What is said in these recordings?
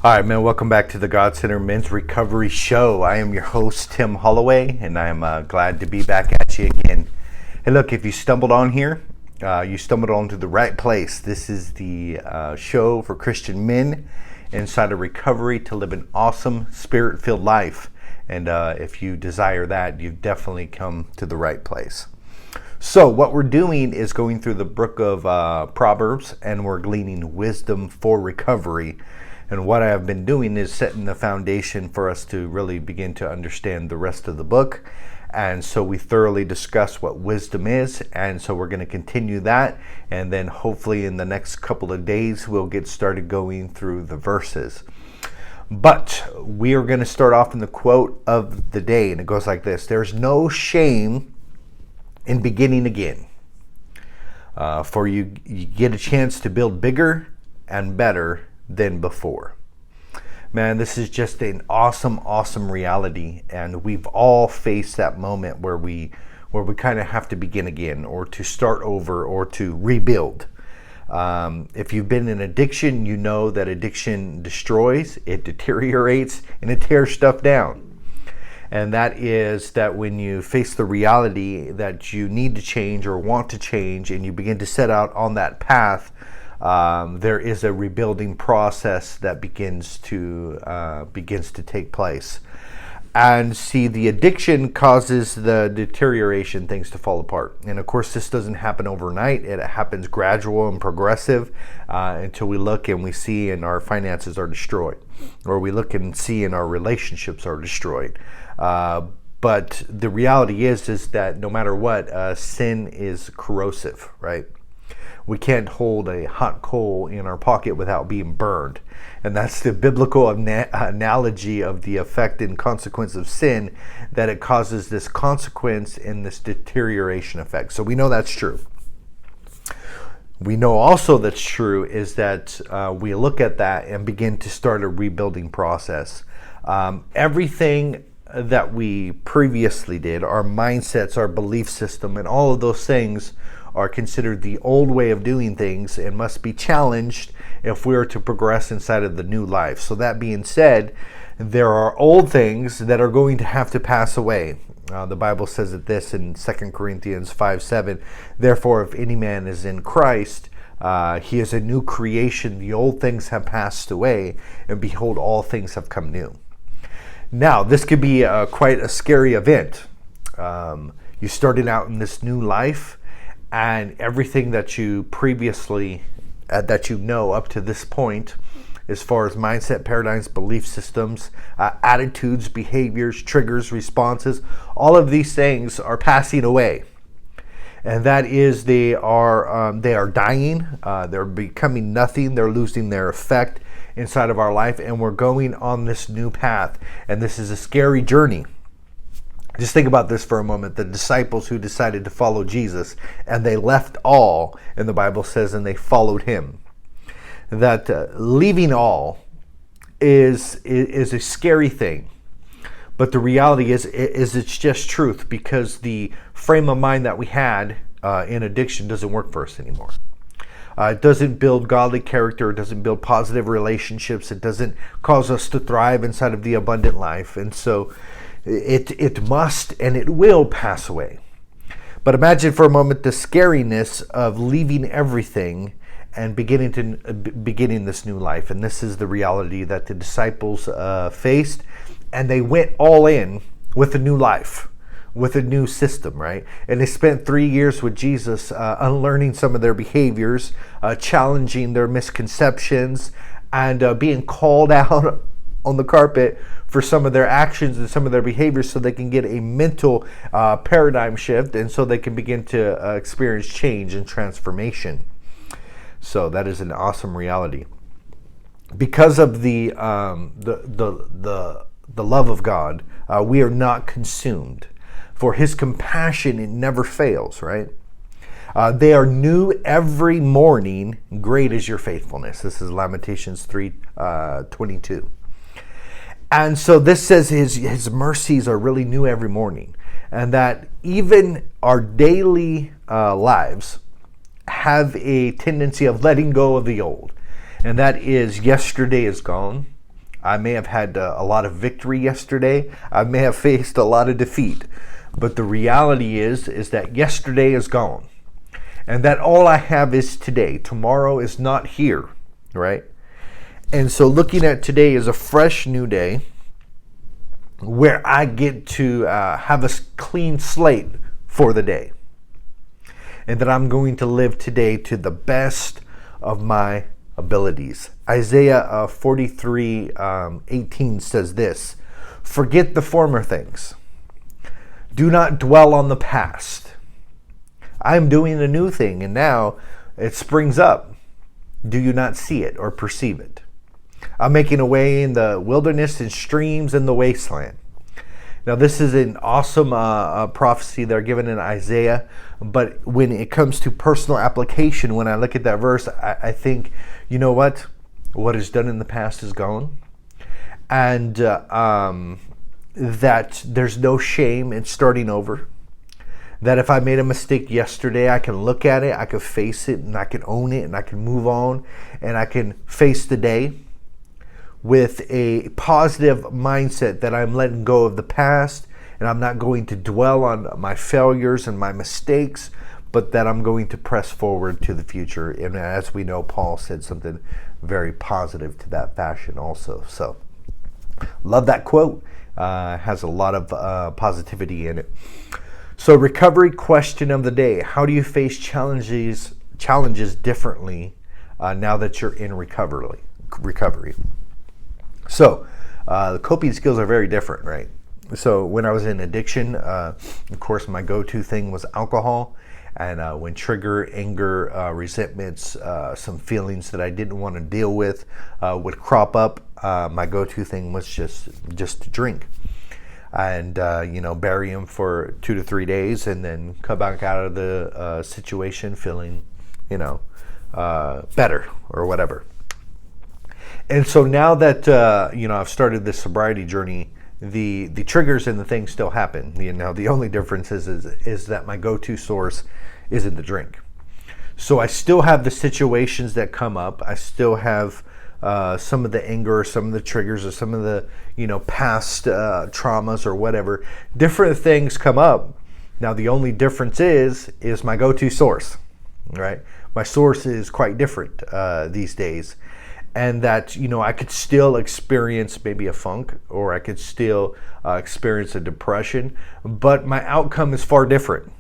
All right, man, welcome back to the God Center Men's Recovery Show. I am your host, Tim Holloway, and I'm glad to be back at you again. Hey, look, if you stumbled on here, you stumbled onto the right place. This is the show for Christian men inside of recovery to live an awesome, spirit-filled life. And if you desire that, you've definitely come to the right place. So what we're doing is going through the book of Proverbs, and we're gleaning wisdom for recovery. And what I have been doing is setting the foundation for us to really begin to understand the rest of the book. And so we thoroughly discuss what wisdom is. And so we're going to continue that. And then hopefully in the next couple of days, we'll get started going through the verses. But we are going to start off in the quote of the day. And it goes like this: "There's no shame in beginning again. For you get a chance to build bigger and better than before." Man, this is just an awesome reality, and we've all faced that moment where we kind of have to begin again, or to start over, or to rebuild. If you've been in addiction, you know that addiction destroys, it deteriorates, and it tears stuff down. And that is that when you face the reality that you need to change or want to change, and you begin to set out on that path, there is a rebuilding process that begins to take place. And see, the addiction causes the deterioration, things to fall apart. And of course, this doesn't happen overnight. It happens gradual and progressive until we look and we see and our finances are destroyed, or we look and see and our relationships are destroyed. But the reality is that no matter what, sin is corrosive, right? We can't hold a hot coal in our pocket without being burned. And that's the biblical analogy of the effect and consequence of sin, that it causes this consequence and this deterioration effect. So we know that's true. We know also that's true is that we look at that and begin to start a rebuilding process. Everything that we previously did, our mindsets, our belief system, and all of those things are considered the old way of doing things and must be challenged if we are to progress inside of the new life. So that being said, there are old things that are going to have to pass away. The Bible says it this in 2 Corinthians 5:7, "Therefore, if any man is in Christ, he is a new creation. The old things have passed away, and behold, all things have come new." Now, this could be quite a scary event. You started out in this new life, and everything that you previously, that you know up to this point, as far as mindset, paradigms, belief systems, attitudes, behaviors, triggers, responses, all of these things are passing away. And that is they are dying, they're becoming nothing, they're losing their effect inside of our life, and we're going on this new path. And this is a scary journey. Just think about this for a moment. The disciples who decided to follow Jesus, and they left all, and the Bible says, and they followed him. That leaving all is a scary thing. But the reality is it's just truth, because the frame of mind that we had in addiction doesn't work for us anymore. It doesn't build godly character. It doesn't build positive relationships. It doesn't cause us to thrive inside of the abundant life. And so it must and it will pass away. But imagine for a moment the scariness of leaving everything and beginning this new life. And this is the reality that the disciples faced, and they went all in with a new life, with a new system, right? And they spent 3 years with Jesus, unlearning some of their behaviors, challenging their misconceptions, and being called out on the carpet for some of their actions and some of their behaviors, so they can get a mental paradigm shift, and so they can begin to experience change and transformation. So that is an awesome reality. Because of the love of God, we are not consumed. For his compassion, it never fails, right? They are new every morning. Great is your faithfulness. This is Lamentations 3:22. And so this says his mercies are really new every morning. And that even our daily lives have a tendency of letting go of the old. And that is, yesterday is gone. I may have had a lot of victory yesterday. I may have faced a lot of defeat. But the reality is that yesterday is gone. And that all I have is today. Tomorrow is not here, right? And so looking at today as a fresh new day where I get to have a clean slate for the day. And that I'm going to live today to the best of my abilities. Isaiah 43:18 says this, "Forget the former things. Do not dwell on the past. I am doing a new thing, and now it springs up. Do you not see it or perceive it? I'm making a way in the wilderness and streams in the wasteland." Now, this is an awesome prophecy that are given in Isaiah, but when it comes to personal application, when I look at that verse, I think, you know what? What is done in the past is gone. And that there's no shame in starting over. That if I made a mistake yesterday, I can look at it, I can face it, and I can own it, and I can move on, and I can face the day with a positive mindset that I'm letting go of the past, and I'm not going to dwell on my failures and my mistakes, but that I'm going to press forward to the future. And as we know, Paul said something very positive to that fashion also. So, love that quote. Has a lot of positivity in it. So, recovery question of the day: how do you face challenges differently now that you're in recovery? So, the coping skills are very different, right? So, when I was in addiction, of course, my go-to thing was alcohol. And when trigger, anger, resentments, some feelings that I didn't want to deal with would crop up, my go-to thing was just to drink. And, bury them for 2 to 3 days and then come back out of the situation feeling, better or whatever. And so now that, I've started this sobriety journey, the triggers and the things still happen. The only difference is that my go-to source isn't the drink. So I still have the situations that come up. I still have some of the anger, or some of the triggers, or some of the, past traumas or whatever. Different things come up. Now the only difference is my go-to source, right? My source is quite different these days. And that, I could still experience maybe a funk, or I could still experience a depression, but my outcome is far different.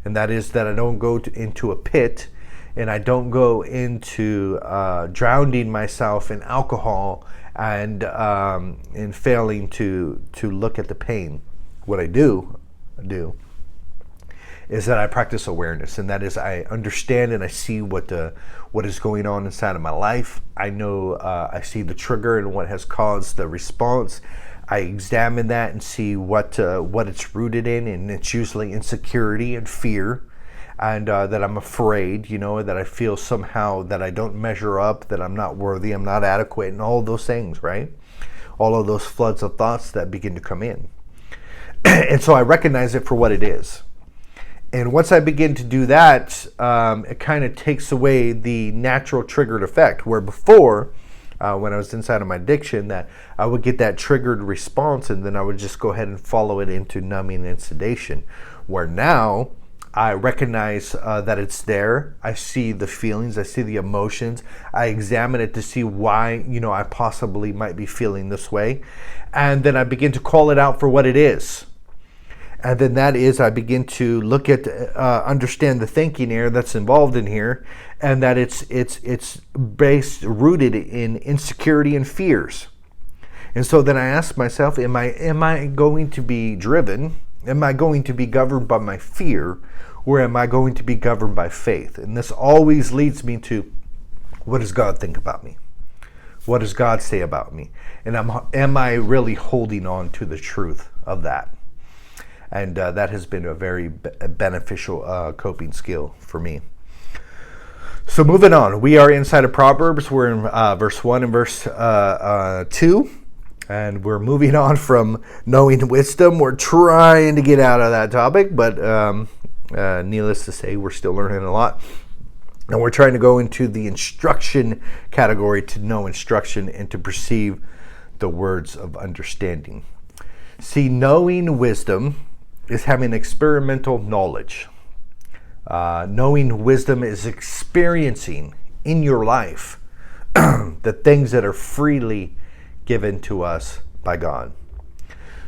And that is that I don't go into a pit, and I don't go into drowning myself in alcohol and failing to look at the pain. What I do is that I practice awareness, and that is I understand and I see what is going on inside of my life. I know I see the trigger and what has caused the response. I examine that and see what it's rooted in, and it's usually insecurity and fear, and that I'm afraid, that I feel somehow that I don't measure up, that I'm not worthy, I'm not adequate, and all of those things, right? All of those floods of thoughts that begin to come in. And so I recognize it for what it is. And once I begin to do that, it kind of takes away the natural triggered effect, where before, when I was inside of my addiction, that I would get that triggered response, and then I would just go ahead and follow it into numbing and sedation. Where now, I recognize that it's there. I see the feelings, I see the emotions. I examine it to see why, I possibly might be feeling this way. And then I begin to call it out for what it is. And then that is, I begin to look at, understand the thinking here that's involved in here, and that it's rooted in insecurity and fears. And so then I ask myself, am I going to be driven? Am I going to be governed by my fear, or am I going to be governed by faith? And this always leads me to, what does God think about me? What does God say about me? And am I really holding on to the truth of that? And that has been a very beneficial coping skill for me. So moving on, we are inside of Proverbs. We're in verse 1 and verse 2. And we're moving on from knowing wisdom. We're trying to get out of that topic, but needless to say, we're still learning a lot. And we're trying to go into the instruction category, to know instruction and to perceive the words of understanding. See, knowing wisdom is having experimental knowledge. Knowing wisdom is experiencing in your life the things that are freely given to us by God.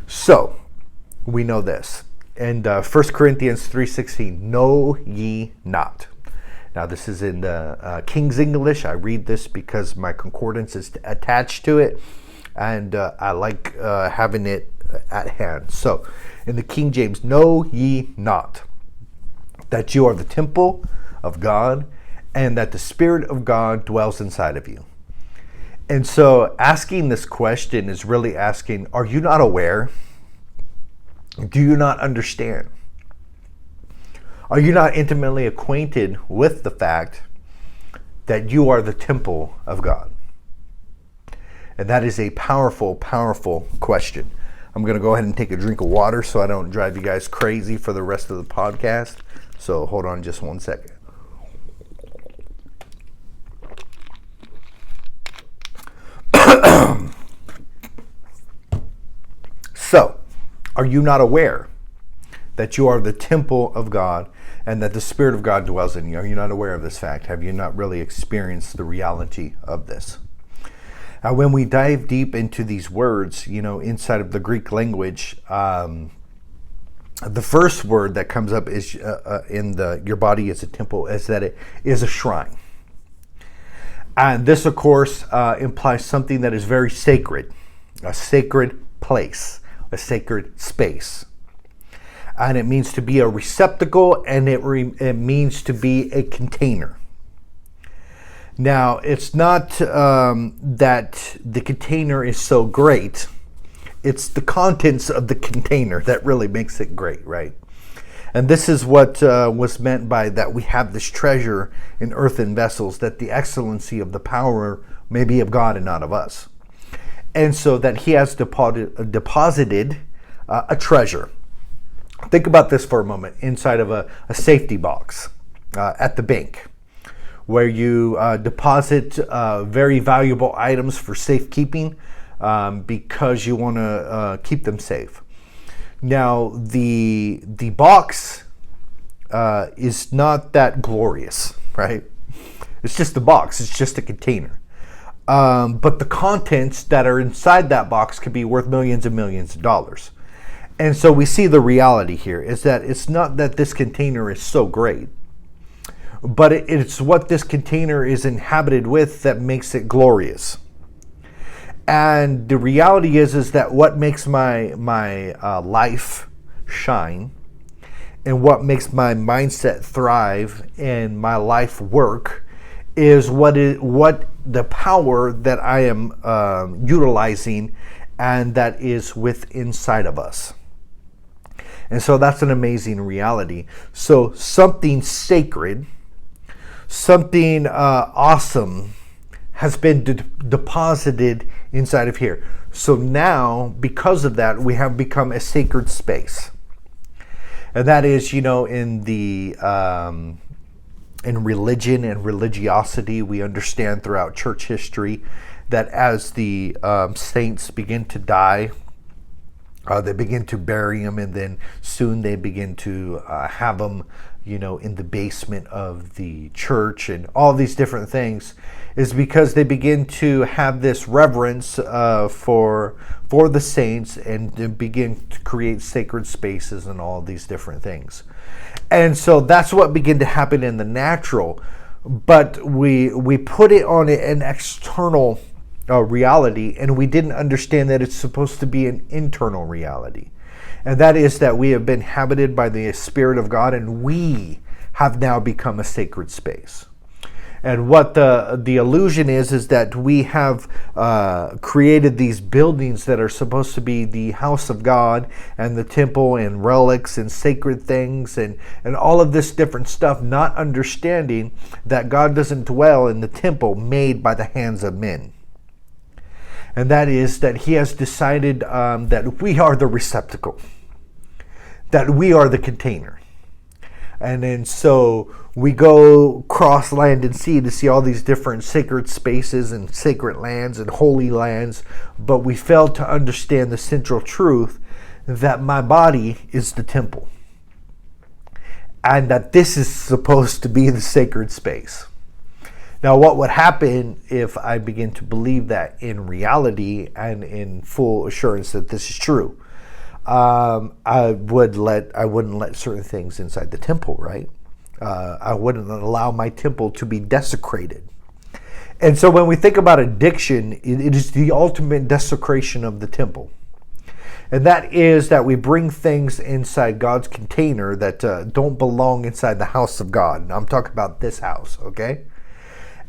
So, we know this. And 1 Corinthians 3:16, know ye not. Now, this is in the King's English. I read this because my concordance is attached to it, and I like having it at hand. So, in the King James, know ye not that you are the temple of God, and that the Spirit of God dwells inside of you. And so, asking this question is really asking, are you not aware? Do you not understand? Are you not intimately acquainted with the fact that you are the temple of God? And that is a powerful, powerful question. I'm going to go ahead and take a drink of water so I don't drive you guys crazy for the rest of the podcast. So hold on just one second. So, are you not aware that you are the temple of God and that the Spirit of God dwells in you? Are you not aware of this fact? Have you not really experienced the reality of this? Now, when we dive deep into these words, inside of the Greek language, the first word that comes up is your body is a temple, is that it is a shrine. And this, of course, implies something that is very sacred, a sacred place, a sacred space. And it means to be a receptacle, and it means to be a container. Now, it's not that the container is so great. It's the contents of the container that really makes it great, right? And this is what was meant by that we have this treasure in earthen vessels, that the excellency of the power may be of God and not of us. And so that he has deposited a treasure. Think about this for a moment inside of a safety box at the bank, where you deposit very valuable items for safekeeping because you want to keep them safe. Now, the box is not that glorious, right? It's just a box. It's just a container. But the contents that are inside that box could be worth millions and millions of dollars. And so we see the reality here is that it's not that this container is so great, but it's what this container is inhabited with that makes it glorious. And the reality is that what makes my life shine, and what makes my mindset thrive and my life work, is what the power that I am utilizing, and that is within inside of us. And so that's an amazing reality. So something sacred, something awesome has been deposited inside of here. So now, because of that, we have become a sacred space. And that is, in the in religion and religiosity, we understand throughout church history that as the saints begin to die, they begin to bury them, and then soon they begin to have them, in the basement of the church, and all these different things, is because they begin to have this reverence for the saints, and begin to create sacred spaces and all these different things. And so that's what began to happen in the natural, but we put it on an external reality, and we didn't understand that it's supposed to be an internal reality. And that is that we have been inhabited by the Spirit of God, and we have now become a sacred space. And what the illusion is that we have created these buildings that are supposed to be the house of God, and the temple, and relics, and sacred things, and all of this different stuff, not understanding that God doesn't dwell in the temple made by the hands of men. And that is that he has decided that we are the receptacle, that we are the container. And then so we go cross land and sea to see all these different sacred spaces and sacred lands and holy lands, but we fail to understand the central truth that my body is the temple, and that this is supposed to be the sacred space. Now, what would happen if I begin to believe that in reality and in full assurance that this is true? I wouldn't let certain things inside the temple, right? I wouldn't allow my temple to be desecrated. And so when we think about addiction, it is the ultimate desecration of the temple. And that is that we bring things inside God's container that don't belong inside the house of God. And I'm talking about this house, okay?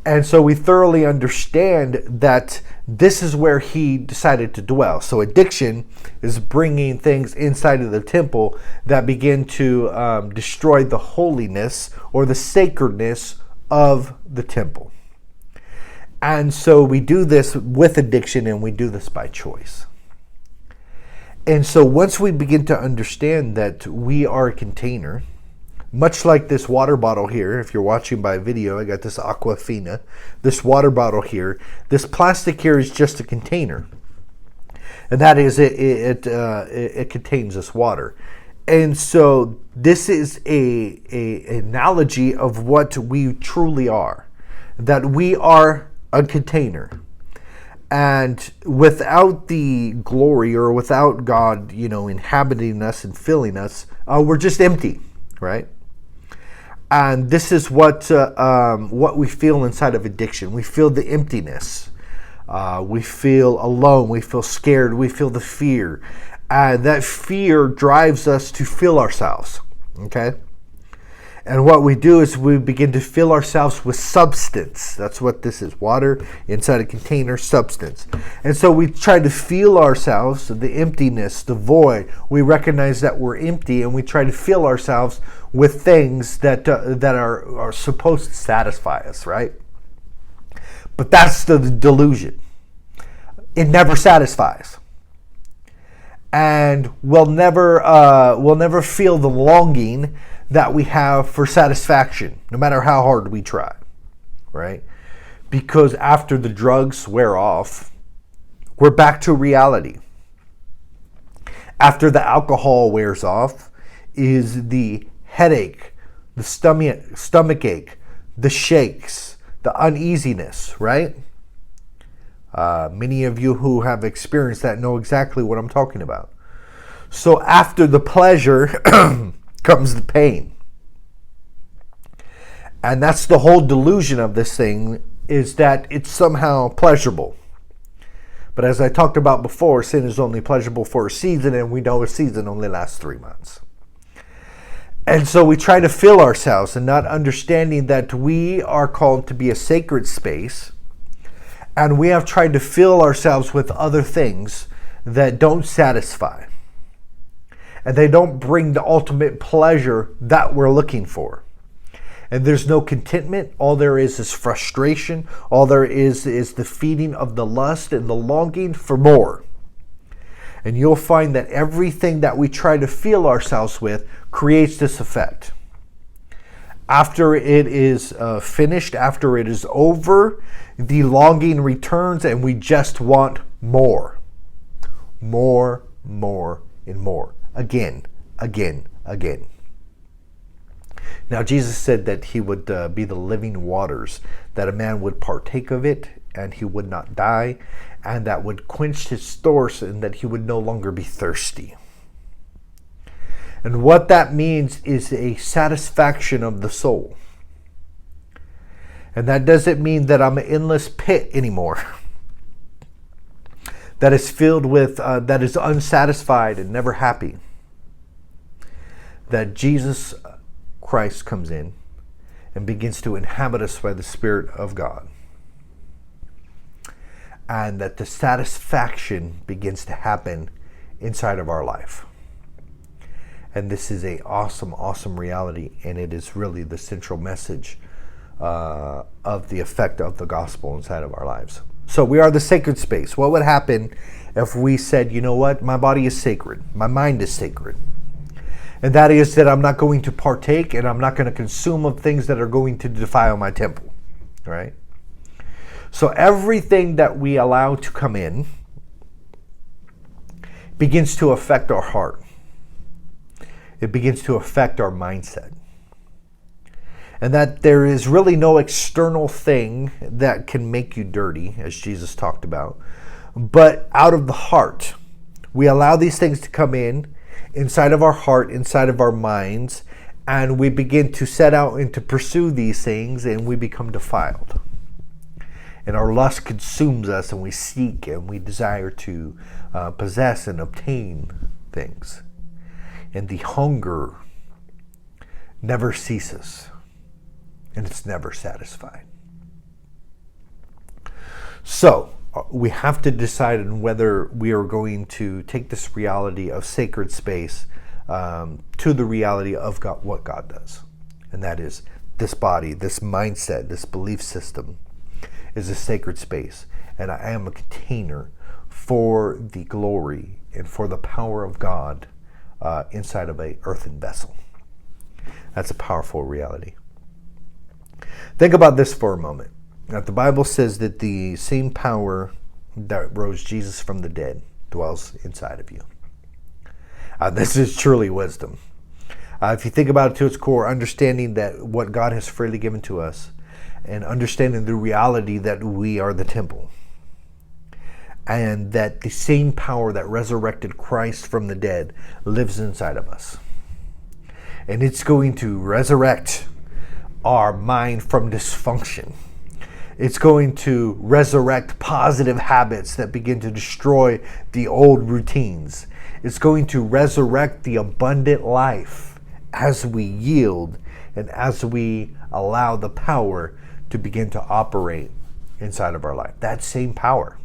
And so we thoroughly understand that this is where he decided to dwell. So addiction is bringing things inside of the temple that begin to destroy the holiness or the sacredness of the temple. And so we do this with addiction, and we do this by choice. And so once we begin to understand that we are a container, much like this water bottle here, if you're watching by video, I got this Aquafina, this water bottle here, this plastic here is just a container. And that is, it contains this water. And so this is a analogy of what we truly are, that we are a container. And without the glory, or without God, inhabiting us and filling us, we're just empty, right? And this is what we feel inside of addiction. We feel the emptiness. We feel alone. We feel scared. We feel the fear. And that fear drives us to fill ourselves, okay? And what we do is we begin to fill ourselves with substance. That's what this is. Water inside a container, substance. And so we try to feel ourselves, the emptiness, the void. We recognize that we're empty, and we try to fill ourselves with things that are supposed to satisfy us, right? But that's the delusion. It never satisfies. And we'll never feel the longing that we have for satisfaction, no matter how hard we try, right? Because after the drugs wear off, we're back to reality. After the alcohol wears off is the headache, the stomach ache, the shakes, the uneasiness, right? Many of you who have experienced that know exactly what I'm talking about. So after the pleasure comes the pain. And that's the whole delusion of this thing, is that it's somehow pleasurable. But as I talked about before, sin is only pleasurable for a season, and we know a season only lasts 3 months. And so we try to fill ourselves, and not understanding that we are called to be a sacred space, and we have tried to fill ourselves with other things that don't satisfy. And they don't bring the ultimate pleasure that we're looking for. And there's no contentment. All there is frustration. All there is the feeding of the lust and the longing for more. And you'll find that everything that we try to fill ourselves with creates this effect. After it is finished, after it is over, the longing returns, and we just want more. More, more, and more. Again, again, again. Now, Jesus said that he would be the living waters, that a man would partake of it and he would not die, and that would quench his thirst, and that he would no longer be thirsty. And what that means is a satisfaction of the soul. And that doesn't mean that I'm an endless pit anymore, that is filled with, that is unsatisfied and never happy. That Jesus Christ comes in and begins to inhabit us by the Spirit of God. And that the satisfaction begins to happen inside of our life. And this is an awesome, awesome reality, and it is really the central message of the effect of the gospel inside of our lives. So we are the sacred space. What would happen if we said, you know what, my body is sacred, my mind is sacred, And that is that I'm not going to partake and I'm not going to consume of things that are going to defile my temple, right? So everything that we allow to come in begins to affect our heart. It begins to affect our mindset. And that there is really no external thing that can make you dirty, as Jesus talked about, but out of the heart. We allow these things to come in inside of our heart, inside of our minds, and we begin to set out and to pursue these things, and we become defiled. And our lust consumes us, and we seek and we desire to possess and obtain things. And the hunger never ceases, and it's never satisfied. So, we have to decide on whether we are going to take this reality of sacred space to the reality of God, what God does. And that is this body, this mindset, this belief system is a sacred space. And I am a container for the glory and for the power of God inside of an earthen vessel. That's a powerful reality. Think about this for a moment. Now, the Bible says that the same power that rose Jesus from the dead dwells inside of you. This is truly wisdom. If you think about it to its core, understanding that what God has freely given to us and understanding the reality that we are the temple and that the same power that resurrected Christ from the dead lives inside of us. And it's going to resurrect our mind from dysfunction. It's going to resurrect positive habits that begin to destroy the old routines. It's going to resurrect the abundant life as we yield and as we allow the power to begin to operate inside of our life. That same power.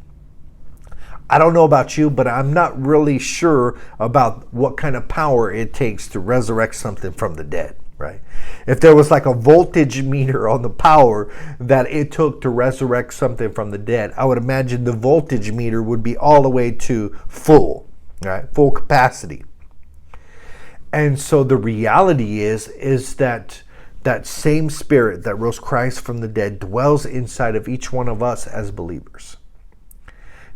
I don't know about you, but I'm not really sure about what kind of power it takes to resurrect something from the dead. Right? If there was like a voltage meter on the power that it took to resurrect something from the dead, I would imagine the voltage meter would be all the way to full, right? Full capacity. And so the reality is that that same spirit that rose Christ from the dead dwells inside of each one of us as believers.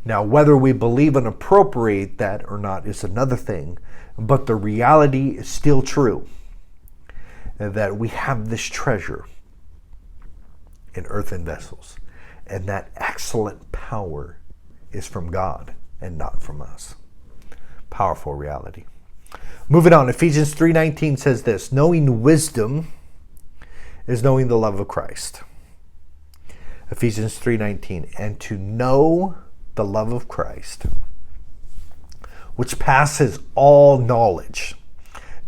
Now, whether we believe and appropriate that or not is another thing, but the reality is still true. That we have this treasure in earthen vessels, and that excellent power is from God and not from us. Powerful reality. Moving on, Ephesians 3:19 says this: knowing wisdom is knowing the love of Christ. Ephesians 3:19, and to know the love of Christ, which passes all knowledge.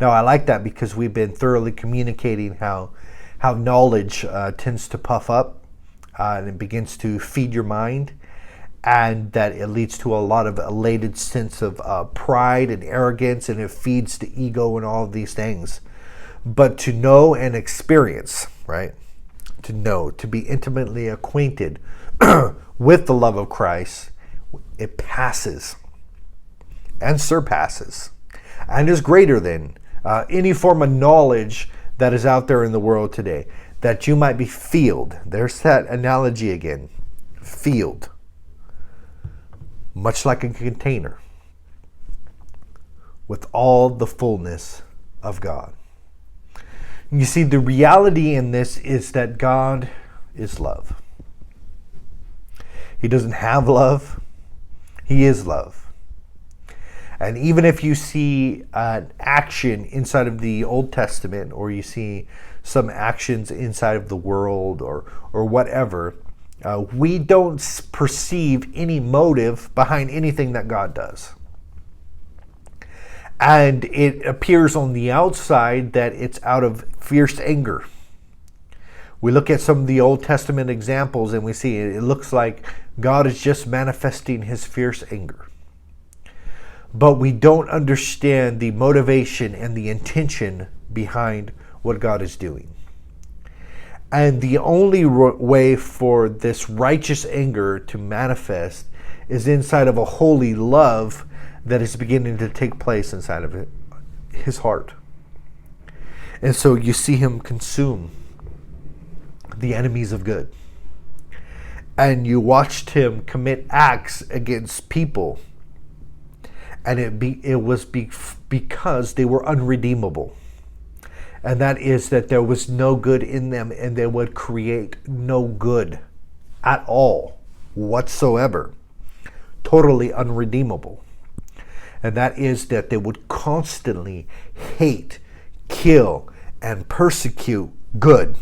Now, I like that because we've been thoroughly communicating how knowledge tends to puff up and it begins to feed your mind, and that it leads to a lot of elated sense of pride and arrogance, and it feeds the ego and all of these things. But to know and experience, right? To know, to be intimately acquainted with the love of Christ, it passes and surpasses and is greater than any form of knowledge that is out there in the world today, that you might be filled. There's that analogy again. Filled. Much like a container with all the fullness of God. You see, the reality in this is that God is love. He doesn't have love. He is love. And even if you see action inside of the Old Testament, or you see some actions inside of the world or whatever, we don't perceive any motive behind anything that God does. And it appears on the outside that it's out of fierce anger. We look at some of the Old Testament examples and we see it looks like God is just manifesting his fierce anger. But we don't understand the motivation and the intention behind what God is doing. And the only way for this righteous anger to manifest is inside of a holy love that is beginning to take place inside of his heart. And so you see him consume the enemies of good. And you watched him commit acts against people. And it was because they were unredeemable. And that is that there was no good in them, and they would create no good at all whatsoever. Totally unredeemable. And that is that they would constantly hate, kill, and persecute good.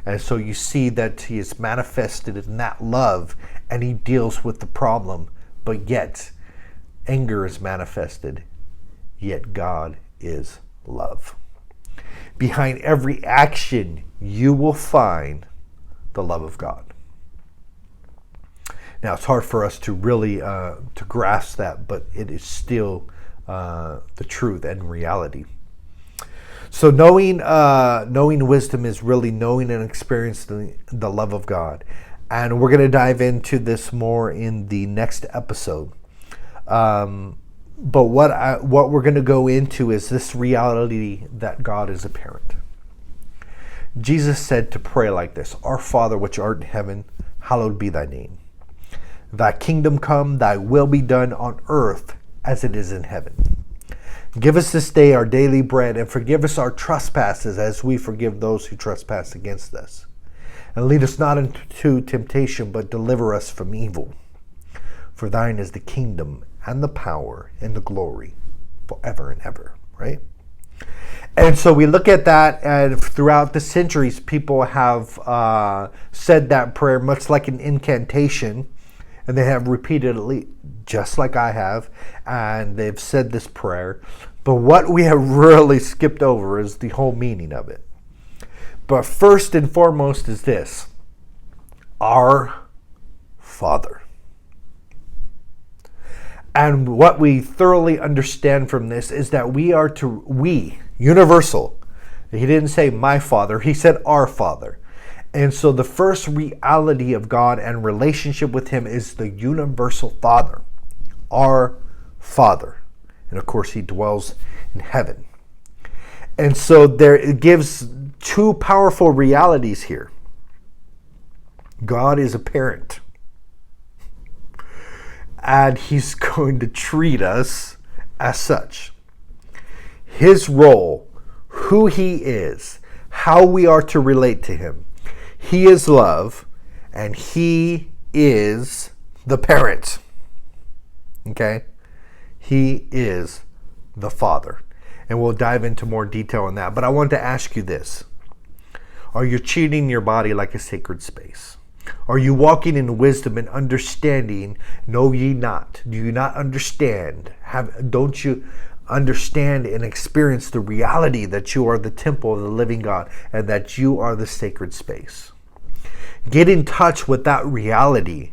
And so you see that he is manifested in that love, and he deals with the problem. But yet, anger is manifested, yet God is love. Behind every action, you will find the love of God. Now, it's hard for us to really to grasp that, but it is still the truth and reality. So knowing wisdom is really knowing and experiencing the love of God. And we're going to dive into this more in the next episode. But what we're going to go into is this reality that God is a parent. Jesus said to pray like this: Our Father which art in heaven, hallowed be thy name. Thy kingdom come, thy will be done on earth as it is in heaven. Give us this day our daily bread, and forgive us our trespasses as we forgive those who trespass against us. And lead us not into temptation, but deliver us from evil. For thine is the kingdom and the power and the glory forever and ever, right? And so we look at that, and throughout the centuries, people have said that prayer much like an incantation, and they have repeatedly, just like I have, and they've said this prayer. But what we have really skipped over is the whole meaning of it. But first and foremost is this: Our Father. And what we thoroughly understand from this is that we, universal. He didn't say my Father, he said our Father. And so the first reality of God and relationship with him is the universal Father, our Father. And of course, he dwells in heaven. And so it gives two powerful realities here. God is a parent. And he's going to treat us as such. His role, who he is, how we are to relate to him. He is love, and he is the parent. Okay? He is the Father. And we'll dive into more detail on that. But I want to ask you this. Are you treating your body like a sacred space? Are you walking in wisdom and understanding? Know ye not? Do you not understand? Don't you understand and experience the reality that you are the temple of the living God and that you are the sacred space? Get in touch with that reality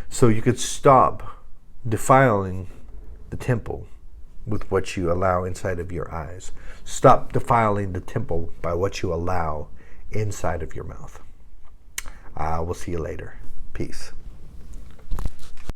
so you could stop defiling the temple with what you allow inside of your eyes. Stop defiling the temple by what you allow inside of your mouth. We'll see you later. Peace.